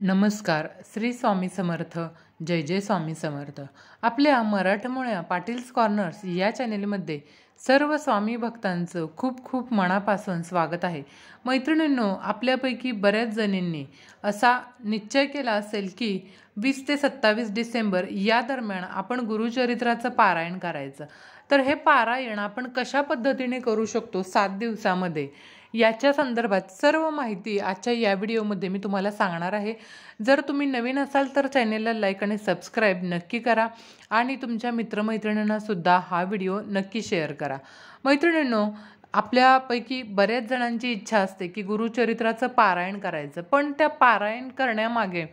नमस्कार. श्री स्वामी समर्थ. जय जय स्वामी समर्थ. आपल्या मराठमोळ्या पाटील्स कॉर्नर्स या चॅनेलमध्ये सर्व स्वामी भक्तांचं खूप खूप मनापासून स्वागत आहे. मैत्रिणींनो, आपल्यापैकी बऱ्याच जणींनी असा निश्चय केला असेल की 20 ते 27 डिसेंबर या दरम्यान आपण गुरुचरित्राचं पारायण करायचं. तर हे पारायण आपण कशा पद्धतीने करू शकतो 7 दिवसामध्ये, याच्या संदर्भात सर्व माहिती आजच्या या व्हिडिओमध्ये मी तुम्हाला सांगणार आहे. जर तुम्ही नवीन असाल तर चॅनेलला लाईक आणि सबस्क्राईब नक्की करा आणि तुमच्या मित्रमैत्रिणींना सुद्धा हा व्हिडिओ नक्की शेअर करा. मैत्रिणींनो, आपल्यापैकी बऱ्याच जणांची इच्छा असते की गुरुचरित्राचं पारायण करायचं, पण त्या पारायण करण्यामागे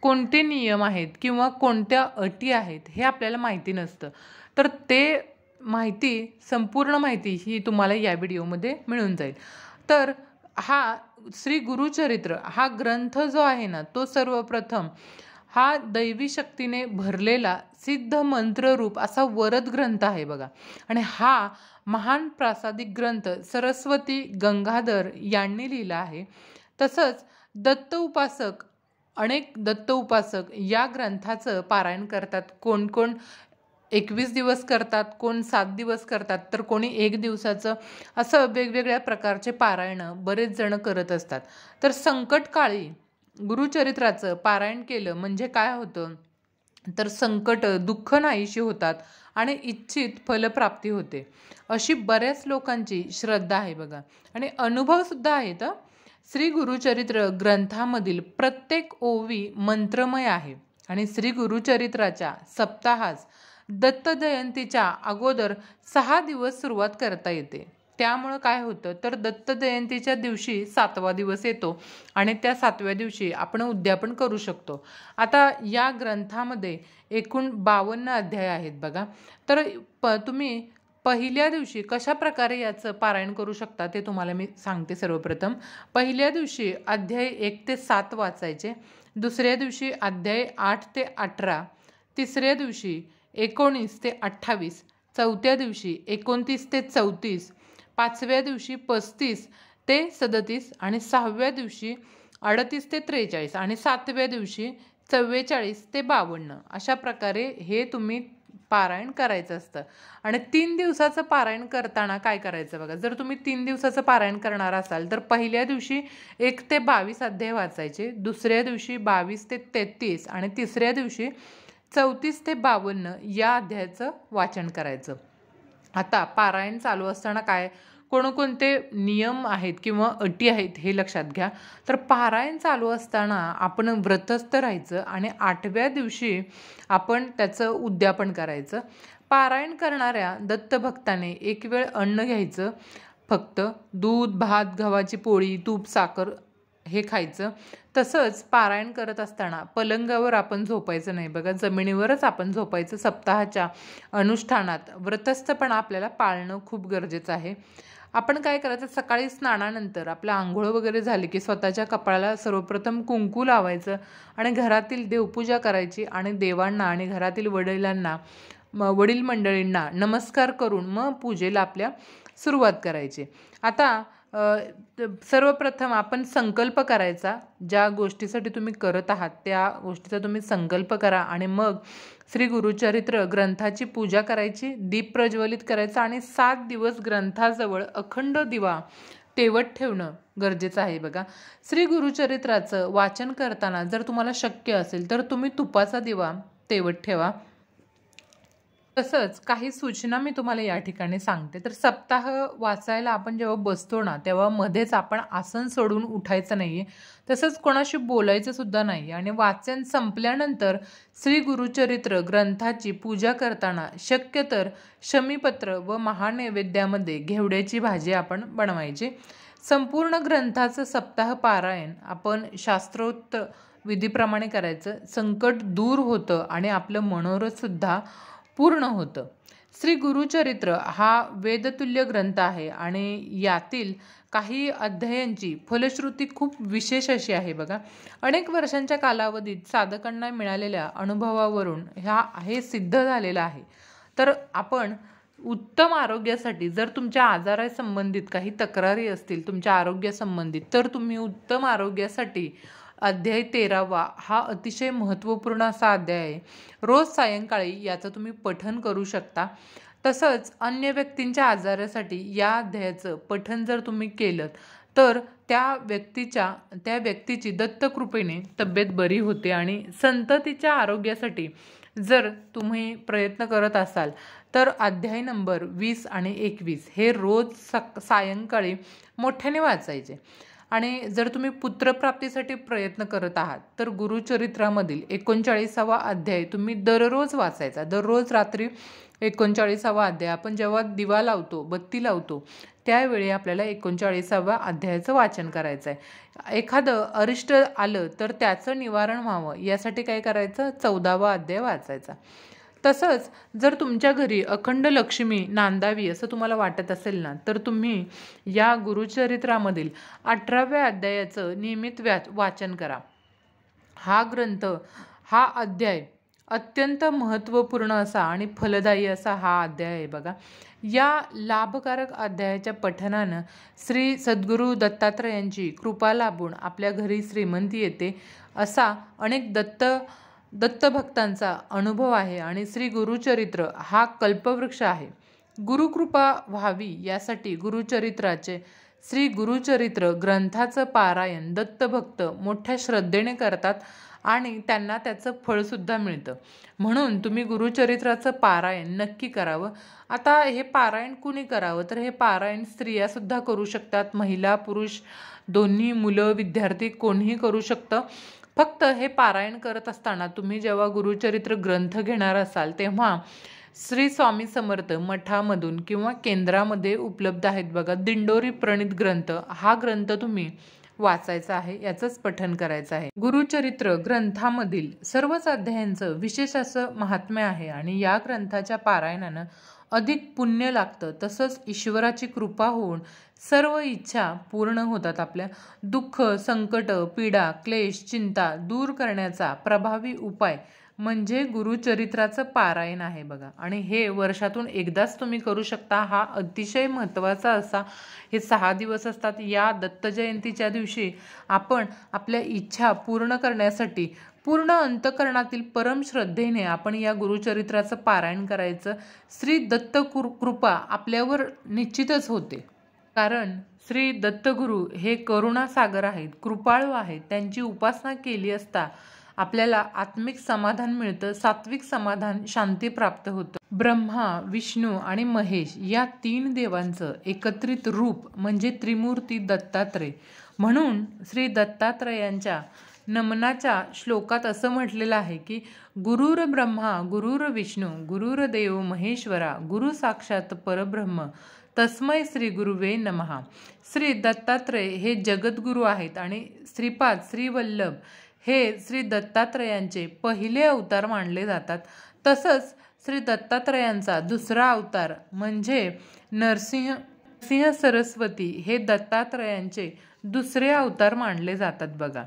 कोणते नियम आहेत किंवा कोणत्या अटी आहेत हे आपल्याला माहिती नसतं. तर ते संपूर्ण माहिती ही तुम्हाला या व्हिडिओमध्ये मिळून जाईल. तर हा श्री गुरुचरित्र हा ग्रंथ जो आहे ना, तो सर्वप्रथम हा दैवी शक्तीने भरलेला सिद्ध मंत्ररूप असा वरद ग्रंथ आहे बघा. आणि हा महान प्रासादिक ग्रंथ सरस्वती गंगाधर यांनी लिहिला आहे. तसंच अनेक दत्त उपासक या ग्रंथाचं पारायण करतात. कोण कोण 21 दिवस करतात, कोण 7 दिवस करतात, तर कोणी 1 दिवसाचं, असं वेगवेगळ्या प्रकारचे पारायणं बरेच जण करत असतात. तर संकटकाळी गुरुचरित्राचं पारायण केलं म्हणजे काय होतं, तर संकट दुःख नाहीशी होतात आणि इच्छित फलप्राप्ती होते, अशी बऱ्याच लोकांची श्रद्धा आहे बघा. आणि अनुभवसुद्धा आहेत. श्री गुरुचरित्र ग्रंथामधील प्रत्येक ओवी मंत्रमय आहे आणि श्री गुरुचरित्राच्या सप्ताहास दत्त जयंतीच्या अगोदर 6 दिवस सुरुवात करता येते. त्यामुळं काय होतं, तर दत्त जयंतीच्या दिवशी 7वा दिवस येतो आणि त्या 7व्या दिवशी आपण उद्यापन करू शकतो. आता या ग्रंथामध्ये एकूण 52 अध्याय आहेत बघा. तर तुम्ही पहिल्या दिवशी कशा प्रकारे याचं पारायण करू शकता ते तुम्हाला मी सांगते. सर्वप्रथम पहिल्या दिवशी अध्याय 1 ते 7 वाचायचे. दुसऱ्या दिवशी अध्याय 8 ते 18. तिसऱ्या दिवशी 19 ते 28. चौथ्या दिवशी 29 ते 34. पाचव्या दिवशी 35 ते 37 आणि 6व्या दिवशी 38 ते 43 आणि 7व्या दिवशी 44 ते 52. अशा प्रकारे हे तुम्ही पारायण करायचं असतं. आणि 3 दिवसाचं पारायण करताना काय करायचं बघा. जर तुम्ही 3 दिवसाचं पारायण करणार असाल तर पहिल्या दिवशी 1 ते 22 अध्याय वाचायचे. दुसऱ्या दिवशी 22 ते 33 आणि तिसऱ्या दिवशी 34 ते 52 या अध्यायाचं वाचन करायचं. आता पारायण चालू असताना कोणकोणते नियम आहेत किंवा अटी आहेत हे लक्षात घ्या. तर पारायण चालू असताना आपण व्रतस्थ राहायचं आणि 8व्या दिवशी आपण त्याचं उद्यापन करायचं. पारायण करणाऱ्या दत्तभक्ताने एक वेळ अन्न घ्यायचं, फक्त दूध, भात, गव्हाची पोळी, तूप, साखर हे खायचं. तसंच पारायण करत असताना पलंगावर आपण झोपायचं नाही बघा, जमिनीवरच आपण झोपायचं. सप्ताहाच्या अनुष्ठानात व्रतस्थपणा आपल्याला पाळणं खूप गरजेचं आहे. आपण काय करायचं, सकाळी स्नानानंतर आपलं आंघोळ वगैरे झाली की स्वतःच्या कपाळाला सर्वप्रथम कुंकू लावायचं आणि घरातील देवपूजा करायची आणि देवांना आणि घरातील वडील मंडळींना नमस्कार करून मग पूजेला आपल्या सुरुवात करायची. आता सर्वप्रथम आपण संकल्प करायचा. ज्या गोष्टीसाठी तुम्ही करत आहात त्या गोष्टीचा तुम्ही संकल्प करा आणि मग श्री गुरुचरित्र ग्रंथाची पूजा करायची, दीप प्रज्वलित करायचा आणि 7 दिवस ग्रंथाजवळ अखंड दिवा तेवत ठेवणं गरजेचं आहे बघा. श्री गुरुचरित्राचं वाचन करताना जर तुम्हाला शक्य असेल तर तुम्ही तुपाचा दिवा तेवत ठेवा. तसंच काही सूचना मी तुम्हाला या ठिकाणी सांगते. तर सप्ताह वाचायला आपण जेव्हा बसतो ना, तेव्हा मध्येच आपण आसन सोडून उठायचं नाही. तसंच कोणाशी बोलायचं सुद्धा नाही. आणि वाचन संपल्यानंतर श्री गुरुचरित्र ग्रंथाची पूजा करताना शक्य तर शमीपत्र व महानैवेद्यामध्ये घेवड्याची भाजी आपण बनवायची. संपूर्ण ग्रंथाचं सप्ताह पारायण आपण शास्त्रोक्त विधीप्रमाणे करायचं. संकट दूर होतं आणि आपलं मनोरथसुद्धा पूर्ण होतं. श्री गुरुचरित्र हा वेदतुल्य ग्रंथ आहे आणि यातील काही अध्यायांची फलश्रुती खूप विशेष अशी आहे बघा. अनेक वर्षांच्या कालावधीत साधकांना मिळालेल्या अनुभवावरून हे सिद्ध झालेलं आहे. तर आपण उत्तम आरोग्यासाठी, जर तुमच्या आजारासंबंधित काही तक्रारी असतील तुमच्या आरोग्यासंबंधित, तर तुम्ही उत्तम आरोग्यासाठी अध्याय 13वा हा अतिशय महत्त्वपूर्ण असा अध्याय आहे. रोज सायंकाळी याचं तुम्ही पठण करू शकता. तसंच अन्य व्यक्तींच्या आजारासाठी या अध्यायाचं पठण जर तुम्ही केलं तर त्या व्यक्तीची दत्तकृपेने तब्येत बरी होते. आणि संततीच्या आरोग्यासाठी जर तुम्ही प्रयत्न करत असाल तर अध्याय नंबर 20 आणि 21 हे रोज सायंकाळी मोठ्याने वाचायचे. आणि जर तुम्ही पुत्रप्राप्तीसाठी प्रयत्न करत आहात तर गुरुचरित्रामधील 39वा अध्याय तुम्ही दररोज वाचायचा. दररोज रात्री 39वा अध्याय आपण जेव्हा दिवा लावतो, बत्ती लावतो, त्यावेळी आपल्याला 39व्या अध्यायाचं वाचन करायचं आहे. एखादं अरिष्ट आलं तर त्याचं निवारण व्हावं यासाठी काय करायचं, 14वा अध्याय वाचायचा. तसंच जर तुमच्या घरी अखंड लक्ष्मी नांदावी असं तुम्हाला वाटत असेल ना, तर तुम्ही या गुरुचरित्रामधील 18व्या अध्यायाचं नियमित वाचन करा. हा अध्याय अत्यंत महत्त्वपूर्ण असा आणि फलदायी असा हा अध्याय आहे बघा. या लाभकारक अध्यायाच्या पठणानं श्री सद्गुरू दत्तात्रयांची कृपा लाभून आपल्या घरी श्रीमंती येते असा अनेक दत्तभक्तांचा अनुभव आहे. आणि श्री गुरुचरित्र हा कल्पवृक्ष आहे. गुरुकृपा व्हावी यासाठी श्री गुरुचरित्र ग्रंथाचं पारायण दत्तभक्त मोठ्या श्रद्धेने करतात आणि त्यांना त्याचं फळसुद्धा मिळतं. म्हणून तुम्ही गुरुचरित्राचं पारायण नक्की करावं. आता हे पारायण कुणी करावं, तर हे पारायण स्त्रियासुद्धा करू शकतात, महिला पुरुष दोन्ही, मुलं विद्यार्थी कोणीही करू शकतं. फक्त हे पारायण करत असताना तुम्ही जेव्हा गुरुचरित्र ग्रंथ घेणार असाल तेव्हा श्री स्वामी समर्थ मठामधून किंवा केंद्रामध्ये उपलब्ध आहेत बघा दिंडोरी प्रणीत ग्रंथ, हा ग्रंथ तुम्ही वाचायचा आहे, याचंच पठण करायचं आहे. गुरुचरित्र ग्रंथामधील सर्वच अध्यायांचं विशेष असं महात्म्य आहे आणि या ग्रंथाच्या पारायणानं अधिक पुण्य लागतं. तसंच ईश्वराची कृपा होऊन सर्व इच्छा पूर्ण होतात. आपल्या दुःख, संकट, पीडा, क्लेश, चिंता दूर करण्याचा प्रभावी उपाय म्हणजे गुरुचरित्राचं पारायण आहे बघा. आणि हे वर्षातून एकदाच तुम्ही करू शकता. हा अतिशय महत्त्वाचा असा हे 6 दिवस असतात. या दत्त जयंतीच्या दिवशी आपण आपल्या इच्छा पूर्ण करण्यासाठी पूर्ण अंतकरणातील परम श्रद्धेने आपण या गुरुचरित्राचं पारायण करायचं. श्री दत्त कृपा आपल्यावर निश्चितच होते. कारण श्री दत्तगुरु हे करुणासागर आहेत, कृपाळू आहेत. त्यांची उपासना केली असता आपल्याला आत्मिक समाधान मिळतं, सात्विक समाधान, शांती प्राप्त होतं. ब्रह्मा, विष्णू आणि महेश या 3 देवांचं एकत्रित रूप म्हणजे त्रिमूर्ती दत्तात्रय. म्हणून श्री दत्तात्रयांच्या नमनाच्या श्लोकात असं म्हटलेलं आहे की गुरुर ब्रह्मा गुरुर विष्णू गुरुर देव महेश्वरा गुरु साक्षात परब्रह्म तस्मै श्री गुरुवे नमः. श्री दत्तात्रय हे जगद्गुरु आहेत आणि श्रीपाद श्रीवल्लभ हे श्री दत्तात्रयांचे पहिले अवतार मानले जातात. तसंच श्री दत्तात्रयांचा दुसरा अवतार म्हणजे नरसिंह सरस्वती हे दत्तात्रयांचे दुसरे अवतार मानले जातात बघा.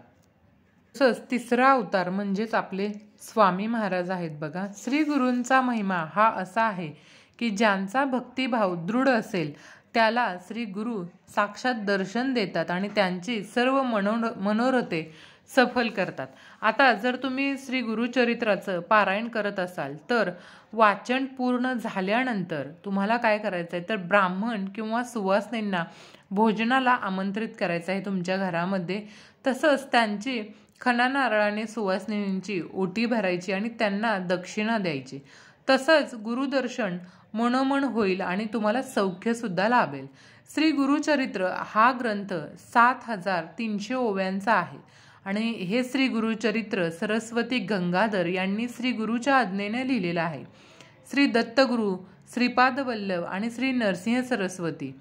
तसंच तिसरा अवतार म्हणजेच आपले स्वामी महाराज आहेत बघा. श्री गुरूंचा महिमा हा असा आहे की ज्यांचा भक्तिभाव दृढ असेल त्याला श्री गुरु साक्षात दर्शन देतात आणि त्यांची सर्व मनोरथे सफल करतात. आता जर तुम्ही श्री गुरुचरित्राचं पारायण करत असाल तर वाचन पूर्ण झाल्यानंतर तुम्हाला काय करायचं आहे, तर ब्राह्मण किंवा सुवासिनींना भोजनाला आमंत्रित करायचं आहे तुमच्या घरामध्ये. तसंच त्यांची खणा नारळाने सुवासिनींची ओटी भरायची आणि त्यांना दक्षिणा द्यायची. तसंच गुरुदर्शन मनोमन होईल आणि तुम्हाला सौख्यसुद्धा लाभेल. श्री गुरुचरित्र हा ग्रंथ 7300 ओव्यांचा आहे आणि हे श्री गुरुचरित्र सरस्वती गंगाधर यांनी श्री गुरुच्या आज्ञेने लिहिलेलं आहे. श्री दत्तगुरु, श्रीपाद वल्लभ आणि श्री नरसिंह सरस्वती,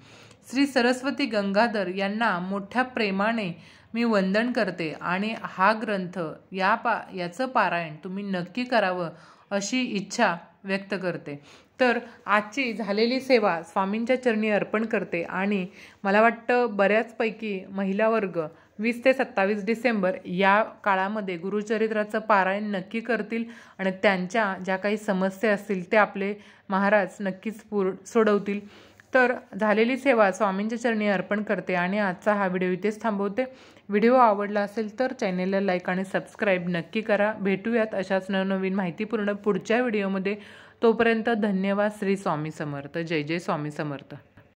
श्री सरस्वती गंगाधर यांना मोठ्या प्रेमाने मी वंदन करते आणि हा ग्रंथ याचं पारायण तुम्ही नक्की करावं अशी इच्छा व्यक्त करते. तर आजची झालेली सेवा स्वामींच्या चरणी अर्पण करते आणि मला वाटतं बऱ्याचपैकी महिला वर्ग 20 ते 27 डिसेंबर या काळामध्ये गुरुचरित्राचं पारायण नक्की करतील आणि त्यांच्या ज्या काही समस्या असतील ते आपले महाराज नक्कीच सोडवतील. तर झालेली सेवा स्वामींच्या चरणी अर्पण करते आणि आजचा हा व्हिडिओ इथेच थांबवते. व्हिडिओ आवडला असेल तर चॅनेलला लाईक आणि सबस्क्राईब नक्की करा. भेटूयात अशाच नवनवीन माहितीपूर्ण पुढच्या व्हिडिओमध्ये. तोपर्यंत धन्यवाद. श्री स्वामी समर्थ. जय जय स्वामी समर्थ.